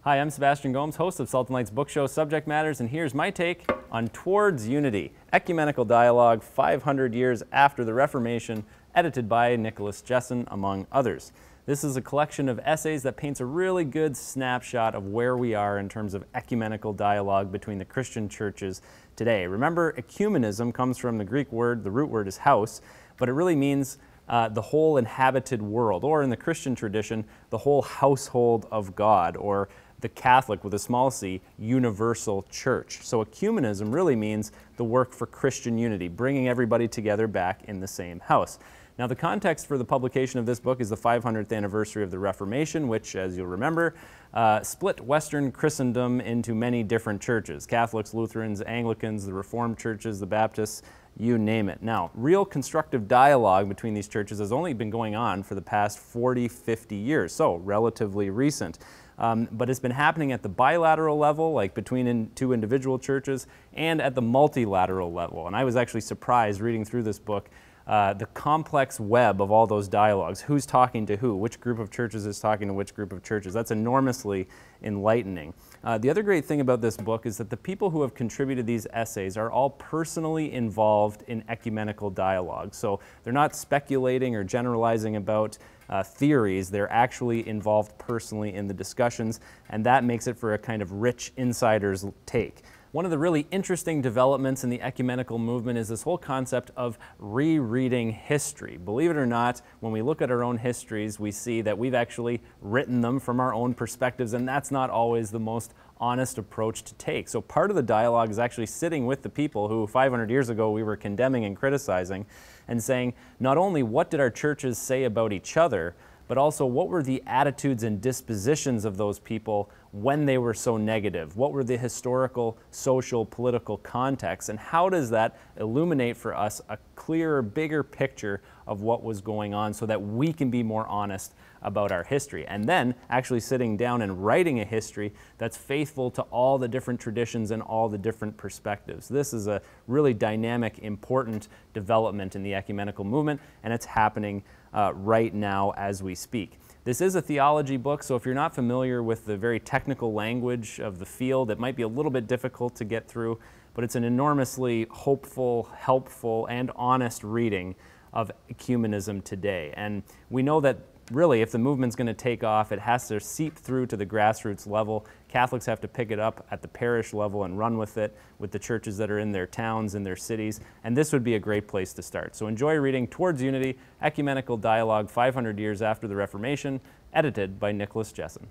Hi, I'm Sebastian Gomes, host of Salt and Light's Book Show Subject Matters, and here's my take on Towards Unity, Ecumenical Dialogue 500 Years After the Reformation, edited by Nicholas Jessen, among others. This is a collection of essays that paints a really good snapshot of where we are in terms of ecumenical dialogue between the Christian churches today. Remember, ecumenism comes from the Greek word, the root word is house, but it really means the whole inhabited world, or in the Christian tradition, the whole household of God, or the Catholic, with a small c, universal church. So ecumenism really means the work for Christian unity, bringing everybody together back in the same house. Now, the context for the publication of this book is the 500th anniversary of the Reformation, which, as you'll remember, split Western Christendom into many different churches: Catholics, Lutherans, Anglicans, the Reformed churches, the Baptists, you name it. Now, real constructive dialogue between these churches has only been going on for the past 40, 50 years, so relatively recent. But it's been happening at the bilateral level, like between two individual churches, and at the multilateral level. And I was actually surprised reading through this book, the complex web of all those dialogues. Who's talking to who? Which group of churches is talking to which group of churches? That's enormously enlightening. The other great thing about this book is that the people who have contributed these essays are all personally involved in ecumenical dialogue. So they're not speculating or generalizing about theories. They're actually involved personally in the discussions, and that makes it for a kind of rich insider's take. One of the really interesting developments in the ecumenical movement is this whole concept of rereading history. Believe it or not, when we look at our own histories, we see that we've actually written them from our own perspectives, and that's not always the most honest approach to take. So part of the dialogue is actually sitting with the people who 500 years ago we were condemning and criticizing, and saying, not only what did our churches say about each other, but also what were the attitudes and dispositions of those people when they were so negative? What were the historical, social, political contexts? And how does that illuminate for us a clearer, bigger picture of what was going on so that we can be more honest about our history? And then actually sitting down and writing a history that's faithful to all the different traditions and all the different perspectives. This is a really dynamic, important development in the ecumenical movement, and it's happening right now as we speak. This is a theology book, so if you're not familiar with the very technical language of the field, it might be a little bit difficult to get through, but it's an enormously hopeful, helpful, and honest reading of ecumenism today. And we know that really, if the movement's going to take off, it has to seep through to the grassroots level. Catholics have to pick it up at the parish level and run with it with the churches that are in their towns, in their cities, and this would be a great place to start. So enjoy reading Towards Unity, Ecumenical Dialogue 500 Years After the Reformation, edited by Nicholas Jessen.